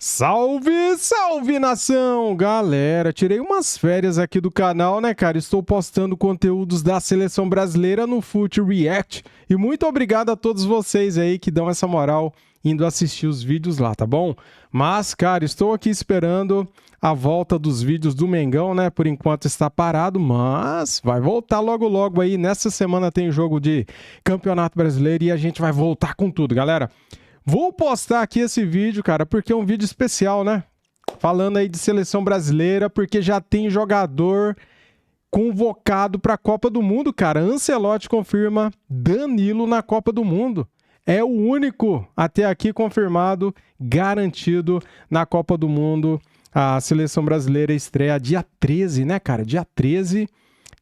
Salve, salve nação! Galera, tirei umas férias aqui do canal, né, cara? Estou postando conteúdos da seleção brasileira no Fut React. E muito obrigado a todos vocês aí que dão essa moral indo assistir os vídeos lá, tá bom? Mas, cara, estou aqui esperando a volta dos vídeos do Mengão, né? Por enquanto está parado, mas vai voltar logo logo aí. Nessa semana tem jogo de Campeonato Brasileiro e a gente vai voltar com tudo, galera. Vou postar aqui esse vídeo, cara, porque é um vídeo especial, né? Falando aí de seleção brasileira, porque já tem jogador convocado para a Copa do Mundo, cara. Ancelotti confirma Danilo na Copa do Mundo. É o único até aqui confirmado, garantido na Copa do Mundo. A seleção brasileira estreia dia 13, né, cara? Dia 13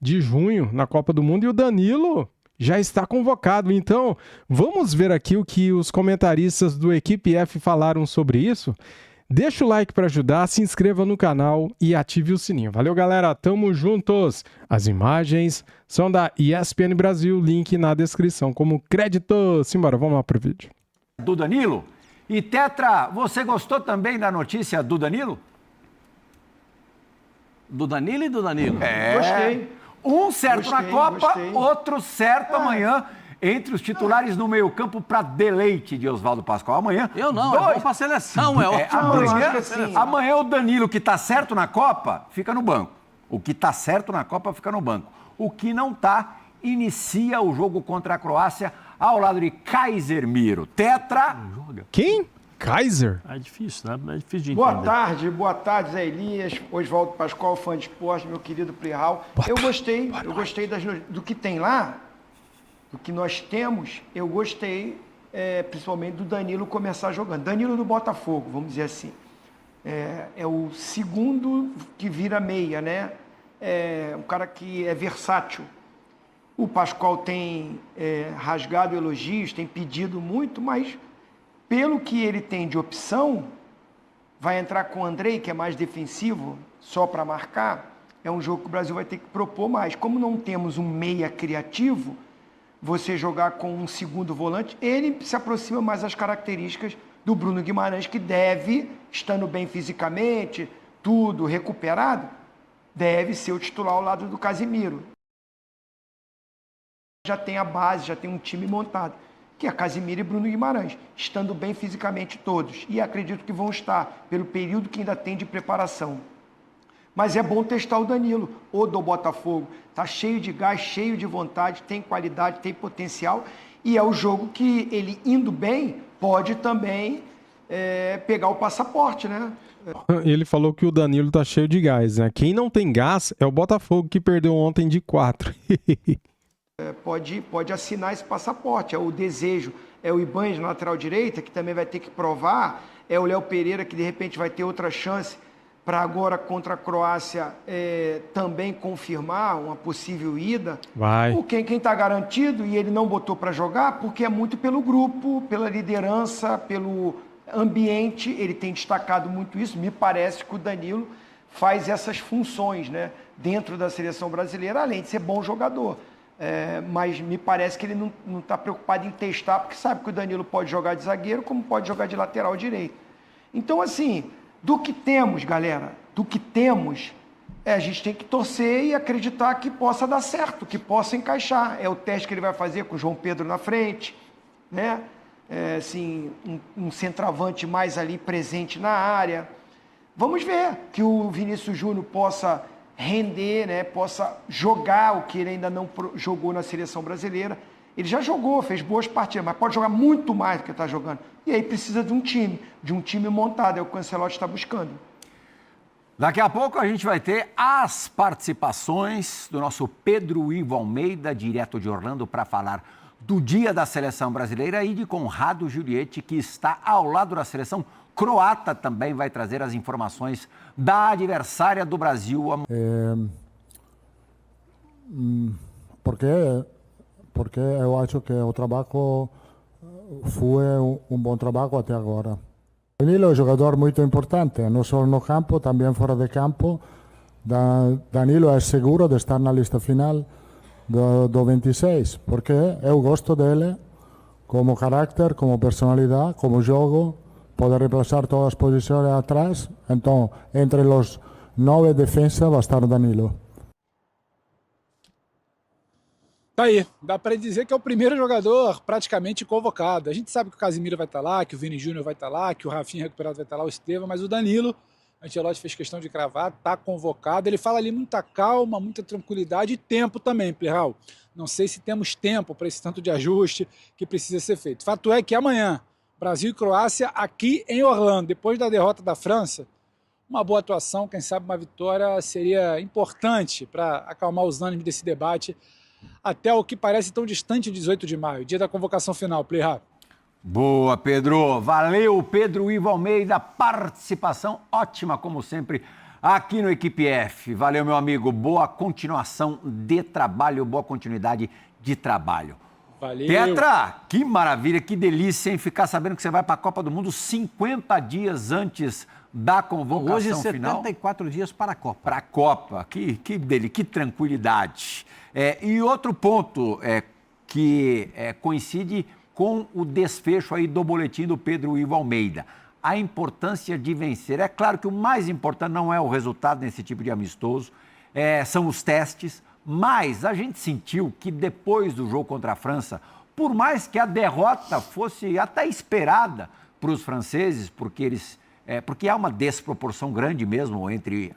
de junho na Copa do Mundo. E o Danilo já está convocado. Então, vamos ver aqui o que os comentaristas do Equipe F falaram sobre isso. Deixa o like para ajudar, se inscreva no canal e ative o sininho. Valeu, galera. Tamo juntos. As imagens são da ESPN Brasil, link na descrição como crédito. Simbora, vamos lá pro vídeo. Do Danilo. E Tetra, você gostou também da notícia do Danilo? Do Danilo e do Danilo? Gostei. Um certo na Copa, outro certo amanhã, entre os titulares no meio-campo para deleite de Oswaldo Pascoal. Amanhã. Eu não, é bom pra seleção, é ótimo. Amanhã o Danilo, que tá certo na Copa, fica no banco. O que tá certo na Copa fica no banco. O que não tá, inicia o jogo contra a Croácia ao lado de Casemiro. Tetra. Quem? Kaiser? É difícil, né? É difícil de entender. Boa tarde, Zé Elias, Oswaldo Pascoal, fã de esporte, meu querido Plihal. Eu gostei do que tem lá, do que nós temos, eu gostei principalmente do Danilo começar jogando. Danilo do Botafogo, vamos dizer assim. É o segundo que vira meia, né? É um cara que é versátil. O Pascoal tem rasgado elogios, tem pedido muito, mas pelo que ele tem de opção, vai entrar com o Andrei, que é mais defensivo, só para marcar. É um jogo que o Brasil vai ter que propor mais. Como não temos um meia criativo, você jogar com um segundo volante, ele se aproxima mais das características do Bruno Guimarães, que deve, estando bem fisicamente, tudo recuperado, deve ser o titular ao lado do Casemiro. Já tem a base, já tem um time montado, que é Casemiro e Bruno Guimarães, estando bem fisicamente todos. E acredito que vão estar, pelo período que ainda tem de preparação. Mas é bom testar o Danilo, o do Botafogo. Está cheio de gás, cheio de vontade, tem qualidade, tem potencial. E é o jogo que ele, indo bem, pode também pegar o passaporte, né? Ele falou que o Danilo tá cheio de gás, né? Quem não tem gás é o Botafogo, que perdeu ontem de 4. Pode assinar esse passaporte, é o desejo, é o Ibanez na lateral direita, que também vai ter que provar, é o Léo Pereira, que de repente vai ter outra chance para agora contra a Croácia também confirmar uma possível ida. Vai. Quem está garantido e ele não botou para jogar, porque é muito pelo grupo, pela liderança, pelo ambiente, ele tem destacado muito isso. Me parece que o Danilo faz essas funções, né, dentro da seleção brasileira, além de ser bom jogador. Mas me parece que ele não está preocupado em testar, porque sabe que o Danilo pode jogar de zagueiro, como pode jogar de lateral direito. Então, assim, do que temos, galera, do que temos, a gente tem que torcer e acreditar que possa dar certo, que possa encaixar. É o teste que ele vai fazer com o João Pedro na frente, né? Assim, um centroavante mais ali presente na área. Vamos ver que o Vinícius Júnior possa render, né, possa jogar o que ele ainda não jogou na seleção brasileira. Ele já jogou, fez boas partidas, mas pode jogar muito mais do que está jogando. E aí precisa de um time montado, é o que o Ancelotti está buscando. Daqui a pouco a gente vai ter as participações do nosso Pedro Ivo Almeida, direto de Orlando, para falar do dia da seleção brasileira, e de Conrado Giulietti, que está ao lado da seleção croata, também vai trazer as informações da adversária do Brasil. Porque eu acho que o trabalho foi bom trabalho até agora. Danilo é um jogador muito importante, não só no campo, também fora de campo. Danilo é seguro de estar na lista final do 26, porque eu gosto dele como carácter, como personalidade, como jogo. poder reemplazar todas las posiciones atrás. Entonces, entre los 9 defensas va a estar Danilo. Tá aí, dá para dizer que é o primeiro jogador praticamente convocado. A gente sabe que o Casemiro vai estar lá, que o Vini Júnior vai estar lá, que o Rafinha recuperado vai estar lá, o Estevão, mas o Danilo, a Ancelotti fez questão de cravar, está convocado. Ele fala ali muita calma, muita tranquilidade e tempo também, Plihal. Não sei se temos tempo para esse tanto de ajuste que precisa ser feito. Fato é que amanhã, Brasil e Croácia aqui em Orlando, depois da derrota da França, uma boa atuação, quem sabe uma vitória seria importante para acalmar os ânimos desse debate até o que parece tão distante, 18 de maio, dia da convocação final, Plihal. Boa, Pedro. Valeu, Pedro Ivo Almeida. Participação ótima, como sempre, aqui no Equipe F. Valeu, meu amigo. Boa continuação de trabalho, boa continuidade de trabalho. Valeu. Petra, que maravilha, que delícia, hein? Ficar sabendo que você vai para a Copa do Mundo 50 dias antes da convocação Hoje, final. 74 dias para a Copa. Para a Copa. Que tranquilidade. E outro ponto que coincide com o desfecho aí do boletim do Pedro Ivo Almeida. A importância de vencer. É claro que o mais importante não é o resultado nesse tipo de amistoso, são os testes, mas a gente sentiu que depois do jogo contra a França, por mais que a derrota fosse até esperada para os franceses, porque há uma desproporção grande mesmo entre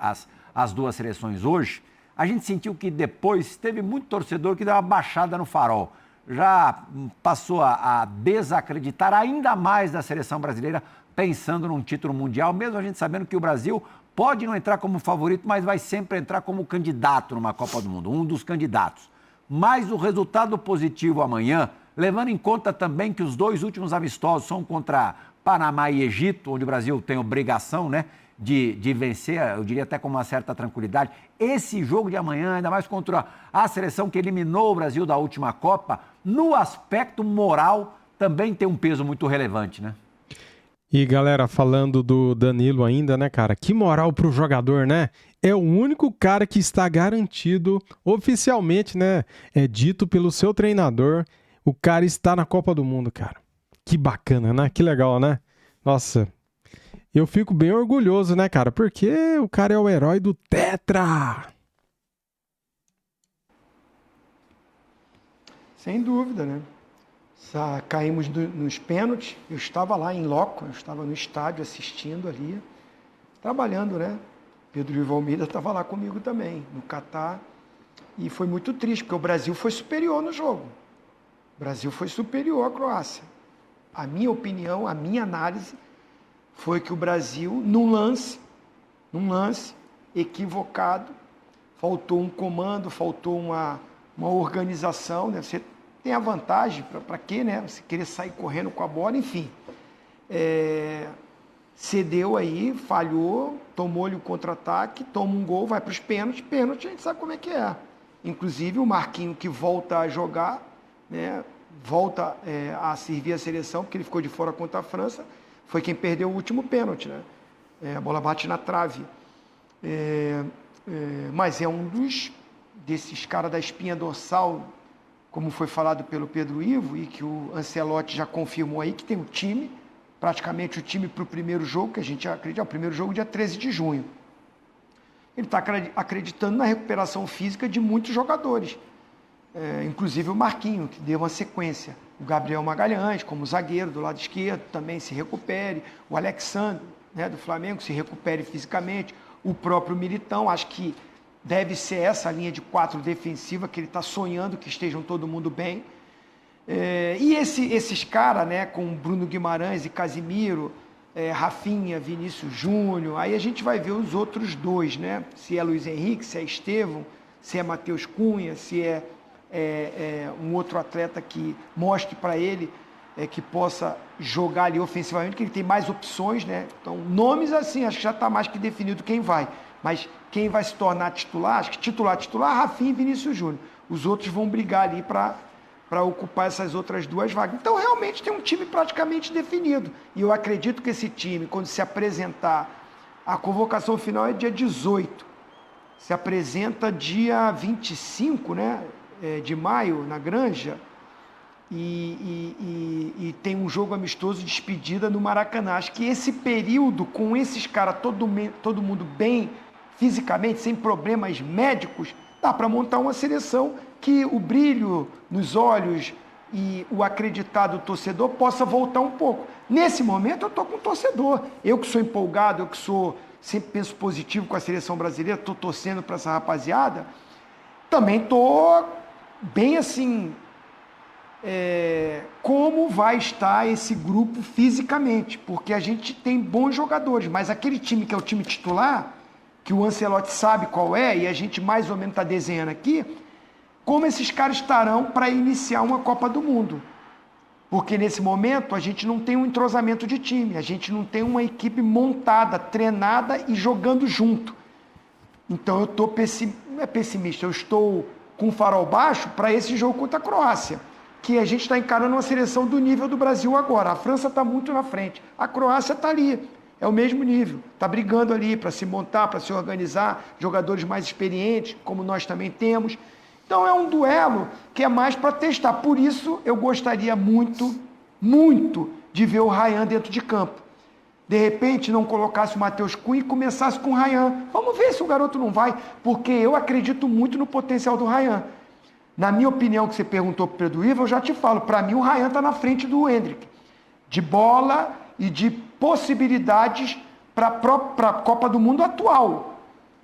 as duas seleções hoje, a gente sentiu que depois teve muito torcedor que deu uma baixada no farol. Já passou a desacreditar ainda mais da seleção brasileira, pensando num título mundial, mesmo a gente sabendo que o Brasil pode não entrar como favorito, mas vai sempre entrar como candidato numa Copa do Mundo, um dos candidatos. Mas o resultado positivo amanhã, levando em conta também que os 2 últimos amistosos são contra Panamá e Egito, onde o Brasil tem obrigação, né, de vencer, eu diria até com uma certa tranquilidade. Esse jogo de amanhã, ainda mais contra a seleção que eliminou o Brasil da última Copa, no aspecto moral, também tem um peso muito relevante, né? E galera, falando do Danilo ainda, né, cara? Que moral pro jogador, né? É o único cara que está garantido oficialmente, né? É dito pelo seu treinador, o cara está na Copa do Mundo, cara. Que bacana, né? Que legal, né? Nossa, eu fico bem orgulhoso, né, cara? Porque o cara é o herói do Tetra. Sem dúvida, né? Caímos nos pênaltis, eu estava lá em loco, eu estava no estádio assistindo ali, trabalhando, né? Pedro Ivo Almeida estava lá comigo também, no Catar, e foi muito triste, porque o Brasil foi superior no jogo. O Brasil foi superior à Croácia. A minha opinião, a minha análise, foi que o Brasil, num lance equivocado, faltou um comando, faltou uma organização, né? Você tem a vantagem, para quê, né? Você querer sair correndo com a bola, enfim. Cedeu aí, falhou, tomou-lhe o contra-ataque, toma um gol, vai para os pênaltis, pênalti a gente sabe como é que é. Inclusive o Marquinhos, que volta a jogar, né? Volta a servir a seleção, porque ele ficou de fora contra a França, foi quem perdeu o último pênalti, né? A bola bate na trave. Mas é um desses caras da espinha dorsal, como foi falado pelo Pedro Ivo, e que o Ancelotti já confirmou aí, que tem o time, praticamente o time para o primeiro jogo, que a gente acredita, o primeiro jogo dia 13 de junho. Ele está acreditando na recuperação física de muitos jogadores, inclusive o Marquinhos, que deu uma sequência. O Gabriel Magalhães, como zagueiro do lado esquerdo, também se recupere. O Alexandre, né, do Flamengo, se recupere fisicamente. O próprio Militão, acho que deve ser essa linha de 4 defensiva, que ele está sonhando que estejam todo mundo bem. E esses caras, né, com Bruno Guimarães e Casimiro, Rafinha, Vinícius Júnior, aí a gente vai ver os outros 2, né? Se é Luiz Henrique, se é Estevão, se é Matheus Cunha, se é um outro atleta que mostre para ele que possa jogar ali ofensivamente, que ele tem mais opções, né? Então, nomes assim, acho que já está mais que definido quem vai. Mas quem vai se tornar titular, acho que titular, Rafinha e Vinícius Júnior. Os outros vão brigar ali para ocupar essas outras 2 vagas. Então, realmente tem um time praticamente definido. E eu acredito que esse time, quando se apresentar, a convocação final é dia 18. Se apresenta dia 25, né? De maio, na Granja. e tem um jogo amistoso de despedida no Maracanã. Acho que esse período, com esses caras, todo mundo bem fisicamente, sem problemas médicos, dá para montar uma seleção que o brilho nos olhos e o acreditado do torcedor possa voltar um pouco. Nesse momento eu estou com o torcedor. Eu que sou empolgado, eu que sempre penso positivo com a seleção brasileira, estou torcendo para essa rapaziada, também estou bem assim, como vai estar esse grupo fisicamente, porque a gente tem bons jogadores, mas aquele time que é o time titular, que o Ancelotti sabe qual é, e a gente mais ou menos está desenhando aqui, como esses caras estarão para iniciar uma Copa do Mundo. Porque nesse momento a gente não tem um entrosamento de time, a gente não tem uma equipe montada, treinada e jogando junto. Então eu estou pessimista, eu estou com o farol baixo para esse jogo contra a Croácia, que a gente está encarando uma seleção do nível do Brasil agora. A França está muito na frente, a Croácia está ali, é o mesmo nível, está brigando ali para se montar, para se organizar, jogadores mais experientes, como nós também temos. Então é um duelo que é mais para testar. Por isso eu gostaria muito, muito de ver o Rayan dentro de campo. De repente não colocasse o Matheus Cunha e começasse com o Rayan. Vamos ver se o garoto não vai, porque eu acredito muito no potencial do Rayan. Na minha opinião, que você perguntou para o Pedro Ivo, eu já te falo, para mim o Rayan está na frente do Endrick. De bola e de possibilidades para a Copa do Mundo atual.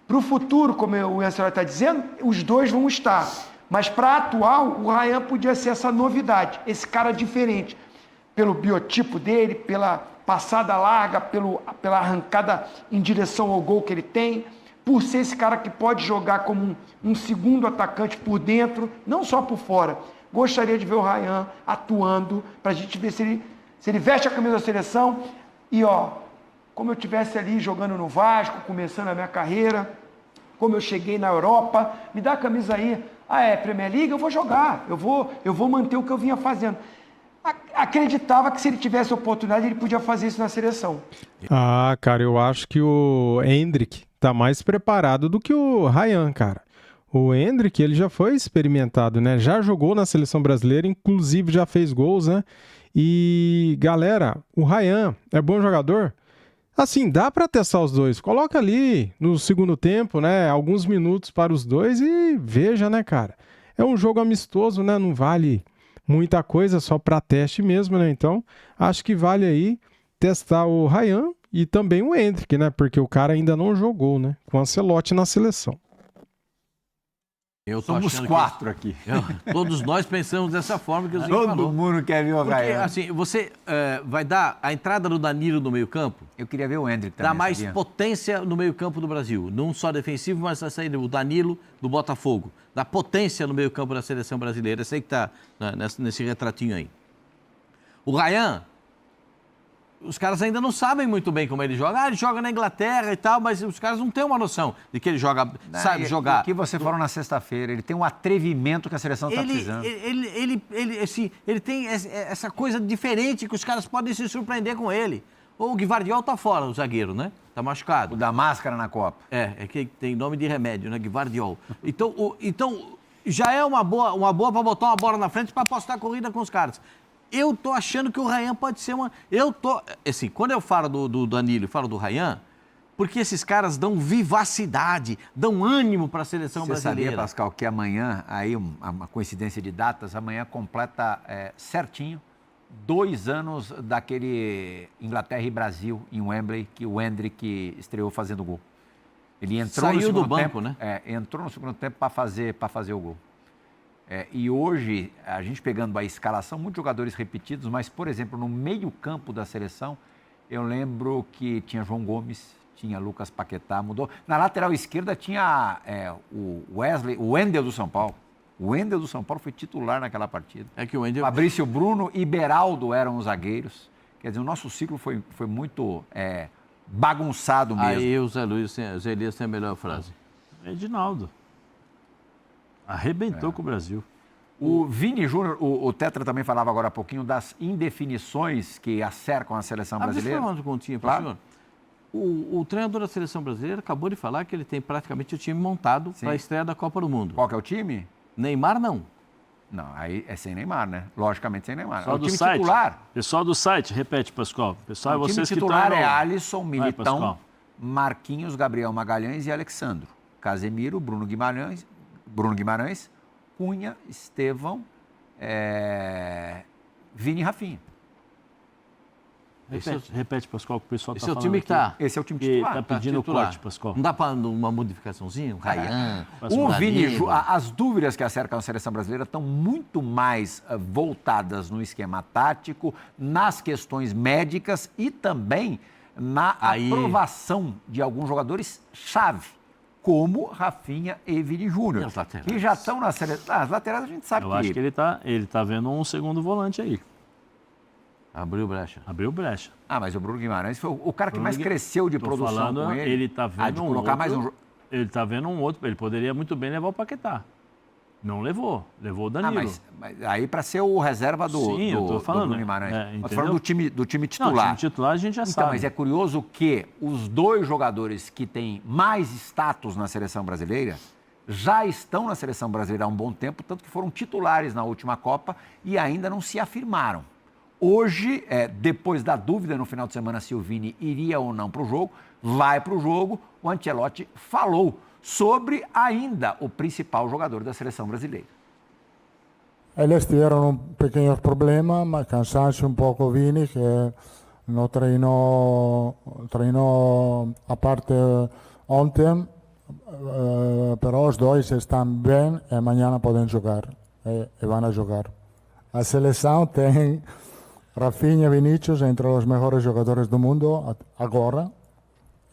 Para o futuro, como o Ancelotti está dizendo, os dois vão estar. Mas para a atual, o Rayan podia ser essa novidade, esse cara diferente. Pelo biotipo dele, pela passada larga, pela arrancada em direção ao gol que ele tem, por ser esse cara que pode jogar como um segundo atacante por dentro, não só por fora. Gostaria de ver o Rayan atuando, para a gente ver se ele veste a camisa da seleção e, como eu estivesse ali jogando no Vasco, começando a minha carreira, como eu cheguei na Europa, me dá a camisa aí. Premier League, eu vou jogar, eu vou manter o que eu vinha fazendo. Acreditava que se ele tivesse oportunidade, ele podia fazer isso na seleção. Cara, eu acho que o Endrick tá mais preparado do que o Rayan, cara. O Endrick, ele já foi experimentado, né? Já jogou na seleção brasileira, inclusive já fez gols, né? E, galera, o Rayan é bom jogador? Assim, dá para testar os dois. Coloca ali no segundo tempo, né? Alguns minutos para os dois e veja, né, cara? É um jogo amistoso, né? Não vale muita coisa, só para teste mesmo, né? Então, acho que vale aí testar o Rayan e também o Endrick, né? Porque o cara ainda não jogou, né? Com o Ancelotti na seleção. Somos quatro aqui. Todos nós pensamos dessa forma que o Zinho falou. Todo mundo quer ver o Rayan. Porque, assim, você vai dar a entrada do Danilo no meio-campo. Eu queria ver o Endrick também. Dá mais potência no meio-campo do Brasil. Não só defensivo, mas a saída do Danilo do Botafogo. Dá potência no meio-campo da seleção brasileira. Esse aí que está nesse retratinho aí. O Rayan, os caras ainda não sabem muito bem como ele joga. Ele joga na Inglaterra e tal, mas os caras não têm uma noção de que ele sabe jogar. O que você falou na sexta-feira, ele tem um atrevimento que a seleção está precisando. Ele tem essa coisa diferente que os caras podem se surpreender com ele. O Gvardiol tá fora, o zagueiro, né? Tá machucado. O da máscara na Copa. É que tem nome de remédio, né? Gvardiol. Então já é uma boa para botar uma bola na frente para apostar a corrida com os caras. Eu tô achando que o Rayan pode ser uma... Assim, quando eu falo do Danilo e falo do Rayan, porque esses caras dão vivacidade, dão ânimo para a seleção brasileira. Você sabia, Pascal, que amanhã, aí uma coincidência de datas, amanhã completa certinho 2 anos daquele Inglaterra e Brasil em Wembley, que o Endrick estreou fazendo gol. Ele entrou Saiu no segundo do banco, tempo, né? Entrou no segundo tempo para fazer o gol. E hoje, a gente pegando a escalação, muitos jogadores repetidos, mas, por exemplo, no meio-campo da seleção, eu lembro que tinha João Gomes, tinha Lucas Paquetá, mudou. Na lateral esquerda tinha o Wendel do São Paulo. O Wendel do São Paulo foi titular naquela partida. Que o Wendel... Fabrício Bruno e Beraldo eram os zagueiros. Quer dizer, o nosso ciclo foi muito bagunçado mesmo. Aí o Zé Elias tem a melhor frase. Edinaldo. Arrebentou com o Brasil. O Vini Júnior, o Tetra também falava agora há pouquinho das indefinições que acercam a seleção brasileira. Deixa eu falar uma continha para o senhor. O treinador da seleção brasileira acabou de falar que ele tem praticamente o time montado para a estreia da Copa do Mundo. Qual que é o time? Neymar, não. Não, aí é sem Neymar, né? Logicamente sem Neymar. Só O do time site. titular. Pessoal do site, repete, Pascoal. Pessoal, O time vocês que titular estão é Alisson, Vai, Militão, Pascoal. Marquinhos, Gabriel Magalhães e Alexandro. Casemiro, Bruno Guimarães, Cunha, Estevão, Vini e Rafinha. Repete, Pascoal, que o pessoal Esse está é o falando time que aqui. está. Esse é o time Que titular. tá pedindo o titular. corte, Pascoal. Não dá para uma modificaçãozinha? Um Ryan, O Vini, Danilo. as dúvidas que acercam a seleção brasileira estão muito mais voltadas no esquema tático, nas questões médicas e também na aprovação de alguns jogadores-chave, como Rafinha e Vini Júnior, E os laterais? que já estão na seleção. As laterais a gente sabe Eu acho que ele tá vendo um segundo volante aí. Abriu brecha. Abriu brecha. mas o Bruno Guimarães foi o cara que mais Bruno cresceu de Tô produção falando, com ele. ele tá vendo de um colocar outro, mais um... Ele tá vendo um outro. Ele poderia muito bem levar o Paquetá. Não levou. Levou o Danilo. mas aí para ser o reserva do, Sim, eu tô do falando, Bruno Guimarães. é, Eu tô entendeu? falando do time Não, titular. time titular a gente já Então, sabe. mas é curioso que os dois jogadores que têm mais status na seleção brasileira já estão na seleção brasileira há um bom tempo, tanto que foram titulares na última Copa e ainda não se afirmaram. Hoje, depois da dúvida no final de semana se o Vini iria ou não para o jogo, vai para o jogo, o Ancelotti falou sobre ainda o principal jogador da seleção brasileira. Eles tiveram um pequeno problema, mas cansaram um pouco o Vini, que não treinou a parte ontem, pero os dois estão bem e amanhã podem jogar, e vão jogar. A seleção tem Rafinha e Vinícius entre os melhores jogadores do mundo agora,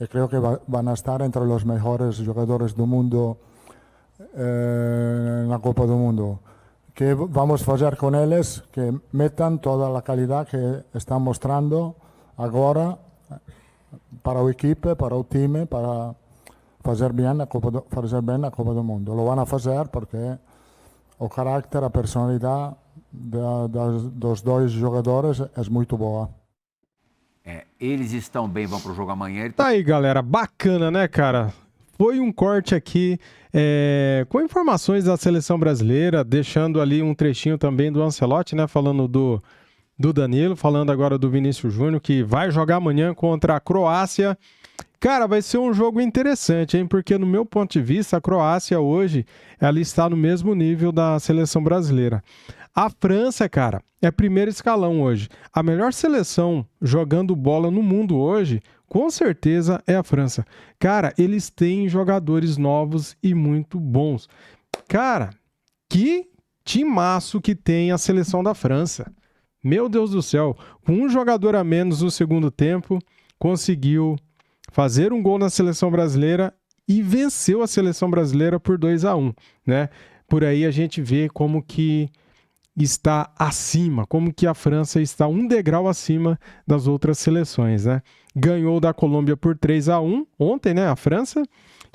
e creio que vão estar entre os melhores jogadores do mundo na Copa do Mundo. Que vamos fazer com eles? Que metam toda a qualidade que estão mostrando agora para a equipe, para o time, para fazer bem a Copa do Mundo. Lo vão fazer porque o caráter, a personalidade dos dois jogadores é muito boa. Eles estão bem, vão para o jogo amanhã. Tá aí, galera. Bacana, né, cara? Foi um corte aqui com informações da seleção brasileira, deixando ali um trechinho também do Ancelotti, né? Falando do Danilo, falando agora do Vinícius Júnior, que vai jogar amanhã contra a Croácia. Cara, vai ser um jogo interessante, hein? Porque no meu ponto de vista, a Croácia hoje, ela está no mesmo nível da seleção brasileira. A França, cara, é primeiro escalão hoje. A melhor seleção jogando bola no mundo hoje, com certeza, é a França. Cara, eles têm jogadores novos e muito bons. Cara, que timaço que tem a seleção da França. Meu Deus do céu, com um jogador a menos no segundo tempo, conseguiu fazer um gol na seleção brasileira e venceu a seleção brasileira por 2-1, né? Por aí a gente vê como que está acima, como que a França está um degrau acima das outras seleções, né? Ganhou da Colômbia por 3-1 ontem, né, a França.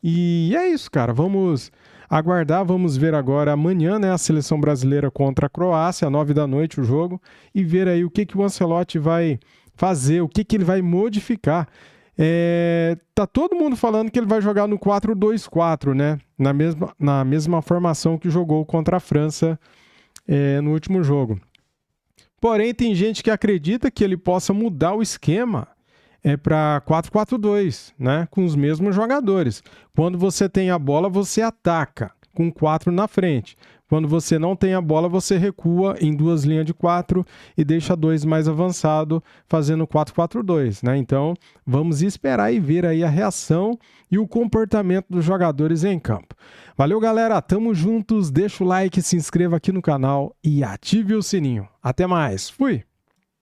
E é isso, cara. Vamos aguardar, vamos ver agora amanhã, né, a seleção brasileira contra a Croácia, às 9h o jogo, e ver aí o que o Ancelotti vai fazer, o que ele vai modificar. Tá todo mundo falando que ele vai jogar no 4-2-4, né? Na mesma formação que jogou contra a França no último jogo. Porém, tem gente que acredita que ele possa mudar o esquema para 4-4-2, né? Com os mesmos jogadores. Quando você tem a bola, você ataca com 4 na frente. Quando você não tem a bola, você recua em 2 linhas de 4 e deixa 2 mais avançado, fazendo 4-4-2, né? Então, vamos esperar e ver aí a reação e o comportamento dos jogadores em campo. Valeu, galera. Tamo juntos. Deixa o like, se inscreva aqui no canal e ative o sininho. Até mais. Fui!